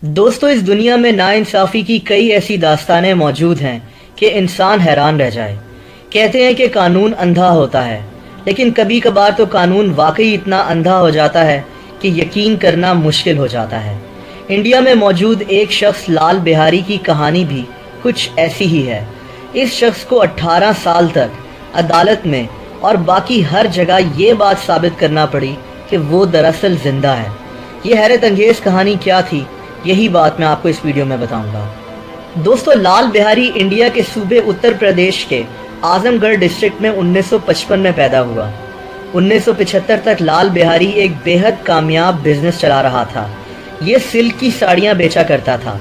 दोस्तों, इस दुनिया में नाइंसाफ़ी की कई ऐसी दास्तानें मौजूद हैं कि इंसान हैरान रह जाए। कहते हैं कि कानून अंधा होता है, लेकिन कभी कभार तो कानून वाकई इतना अंधा हो जाता है कि यकीन करना मुश्किल हो जाता है। इंडिया में मौजूद एक शख्स लाल बिहारी की कहानी भी कुछ ऐसी ही है। इस शख्स को 18 साल तक अदालत में और बाकी हर जगह ये बात साबित करना पड़ी कि वो दरअसल जिंदा है। ये हैरत अंगेज़ कहानी क्या थी, यही बात मैं आपको इस वीडियो में बताऊंगा। दोस्तों, लाल बिहारी इंडिया के सूबे उत्तर प्रदेश के आजमगढ़ डिस्ट्रिक्ट में 1955 में पैदा हुआ। 1975 तक लाल बिहारी एक बेहद कामयाब बिजनेस चला रहा था। ये सिल्क की साड़ियाँ बेचा करता था।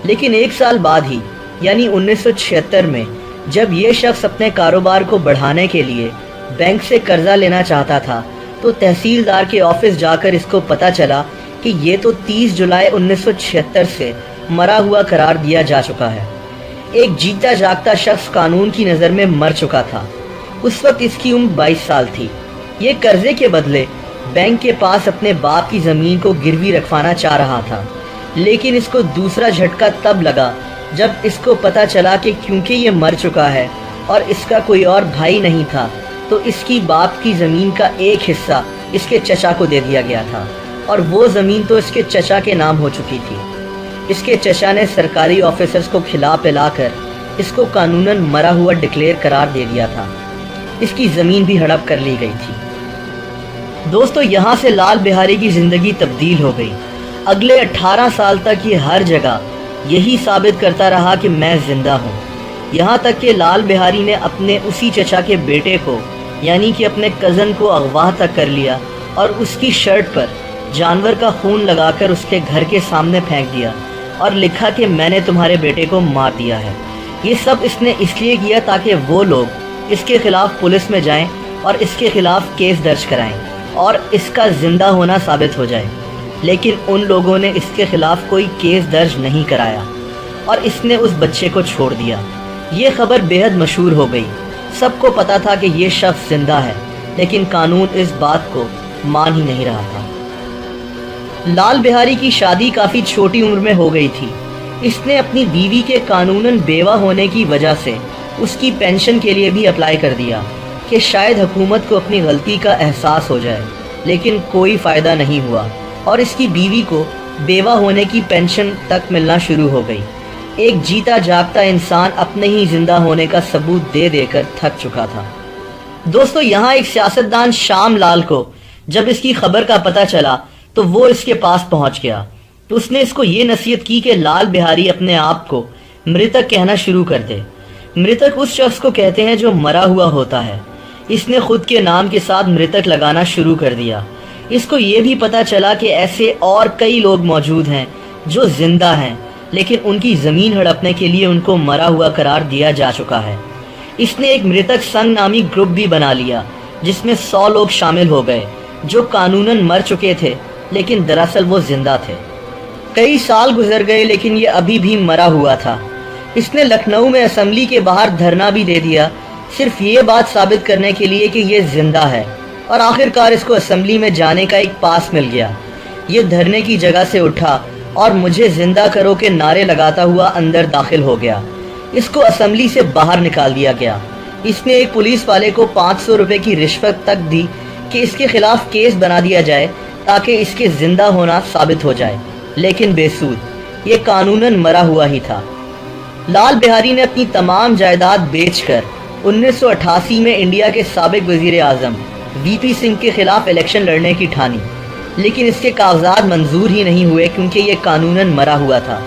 लेकिन एक साल बाद ही यानी 1976 में जब ये शख्स अपने कारोबार को बढ़ाने के लिए बैंक से कर्जा लेना चाहता था, तो तहसीलदार के ऑफिस जाकर इसको पता चला कि ये तो 30 जुलाई 1976 से मरा हुआ करार दिया जा चुका है। एक जीता जागता शख्स कानून की नज़र में मर चुका था। उस वक्त इसकी उम्र 22 साल थी। ये कर्जे के बदले बैंक के पास अपने बाप की ज़मीन को गिरवी रखवाना चाह रहा था। लेकिन इसको दूसरा झटका तब लगा जब इसको पता चला कि क्योंकि ये मर चुका है और इसका कोई और भाई नहीं था, तो इसकी बाप की ज़मीन का एक हिस्सा इसके चचा को दे दिया गया था, और वो ज़मीन तो इसके चचा के नाम हो चुकी थी। इसके चचा ने सरकारी ऑफिसर्स को खिला पिला कर इसको कानूनन मरा हुआ डिक्लेयर करार दे दिया था। इसकी ज़मीन भी हड़प कर ली गई थी। दोस्तों, यहाँ से लाल बिहारी की ज़िंदगी तब्दील हो गई। अगले 18 साल तक ये हर जगह यही साबित करता रहा कि मैं ज़िंदा हूँ। यहाँ तक कि लाल बिहारी ने अपने उसी चचा के बेटे को यानी कि अपने कज़न को अगवा तक कर लिया और उसकी शर्ट पर जानवर का खून लगाकर उसके घर के सामने फेंक दिया और लिखा कि मैंने तुम्हारे बेटे को मार दिया है। ये सब इसने इसलिए किया ताकि वो लोग इसके खिलाफ पुलिस में जाएं और इसके खिलाफ केस दर्ज कराएं और इसका जिंदा होना साबित हो जाए। लेकिन उन लोगों ने इसके खिलाफ कोई केस दर्ज नहीं कराया और इसने उस बच्चे को छोड़ दिया। ये खबर बेहद मशहूर हो गई। सबको पता था कि ये शख्स जिंदा है, लेकिन कानून इस बात को मान ही नहीं रहा था। लाल बिहारी की शादी काफ़ी छोटी उम्र में हो गई थी। इसने अपनी बीवी के कानूनन बेवा होने की वजह से उसकी पेंशन के लिए भी अप्लाई कर दिया कि शायद हुकूमत को अपनी गलती का एहसास हो जाए, लेकिन कोई फ़ायदा नहीं हुआ और इसकी बीवी को बेवा होने की पेंशन तक मिलना शुरू हो गई। एक जीता जागता इंसान अपने ही जिंदा होने का सबूत दे देकर थक चुका था। दोस्तों, यहाँ एक सियासतदान श्याम लाल को जब इसकी खबर का पता चला तो वो इसके पास पहुंच गया। तो उसने इसको ये नसीहत की कि लाल बिहारी अपने आप को मृतक कहना शुरू कर दे। मृतक उस शख्स को कहते हैं जो मरा हुआ होता है। इसने खुद के नाम के साथ मृतक लगाना शुरू कर दिया। इसको ये भी पता चला कि ऐसे और कई लोग मौजूद हैं जो जिंदा हैं, लेकिन उनकी ज़मीन हड़पने के लिए उनको मरा हुआ करार दिया जा चुका है। इसने एक मृतक संघ नामी ग्रुप भी बना लिया जिसमें 100 लोग शामिल हो गए जो कानूनन मर चुके थे, लेकिन दरअसल वो जिंदा थे। कई साल गुजर गए, लेकिन ये अभी भी मरा हुआ था। इसने लखनऊ में असेंबली के बाहर धरना भी दे दिया, सिर्फ ये बात साबित करने के लिए कि ये जिंदा है, और आखिरकार इसको असेंबली में जाने का एक पास मिल गया। ये धरने की जगह से उठा और मुझे जिंदा करो के नारे लगाता हुआ अंदर दाखिल हो गया। इसको असेंबली से बाहर निकाल दिया गया। इसने एक पुलिस वाले को 500 रुपये की रिश्वत तक दी कि इसके खिलाफ केस बना दिया जाए ताकि इसके जिंदा होना साबित हो जाए, लेकिन बेसूद, ये कानूनन मरा हुआ ही था। लाल बिहारी ने अपनी तमाम जायदाद बेचकर 1988 में इंडिया के साबिक वजीर आज़म वीपी सिंह के खिलाफ इलेक्शन लड़ने की ठानी, लेकिन इसके कागजात मंजूर ही नहीं हुए क्योंकि ये कानूनन मरा हुआ था।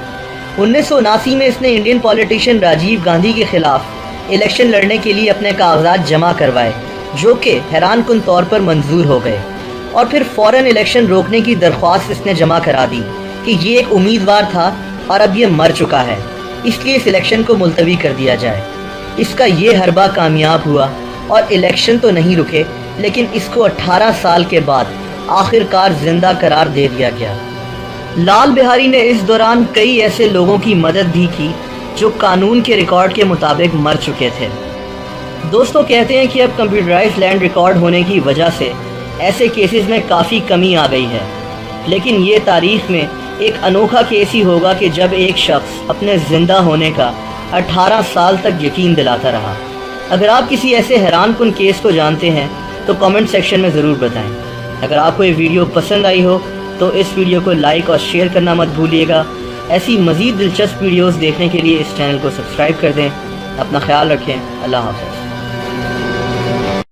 1979 में इसने इंडियन पॉलिटिशियन राजीव गांधी के खिलाफ इलेक्शन लड़ने के लिए अपने कागजात जमा करवाए, जो कि हैरानकुन तौर पर मंजूर हो गए, और फिर फ़ौरन इलेक्शन रोकने की दरख्वास्त इसने जमा करा दी कि ये एक उम्मीदवार था और अब ये मर चुका है, इसलिए इस इलेक्शन को मुलतवी कर दिया जाए। इसका ये हरबा कामयाब हुआ और इलेक्शन तो नहीं रुके, लेकिन इसको 18 साल के बाद आखिरकार जिंदा करार दे दिया गया। लाल बिहारी ने इस दौरान कई ऐसे लोगों की मदद भी की जो कानून के रिकॉर्ड के मुताबिक मर चुके थे। दोस्तों, कहते हैं कि अब कंप्यूटराइज्ड लैंड रिकॉर्ड होने की वजह से ऐसे केसेस में काफ़ी कमी आ गई है, लेकिन ये तारीख में ایک انوکھا کیس ہی ہوگا کہ جب ایک شخص اپنے زندہ ہونے کا 18 سال تک یقین دلاتا رہا۔ اگر آپ کسی ایسے حیران کن کیس کو جانتے ہیں تو کامنٹ سیکشن میں ضرور بتائیں۔ اگر آپ کو یہ ویڈیو پسند آئی ہو تو اس ویڈیو کو لائک اور شیئر کرنا مت بھولیے گا۔ ایسی مزید دلچسپ ویڈیوز دیکھنے کے لیے اس چینل کو سبسکرائب کر دیں۔ اپنا خیال رکھیں۔ اللہ حافظ۔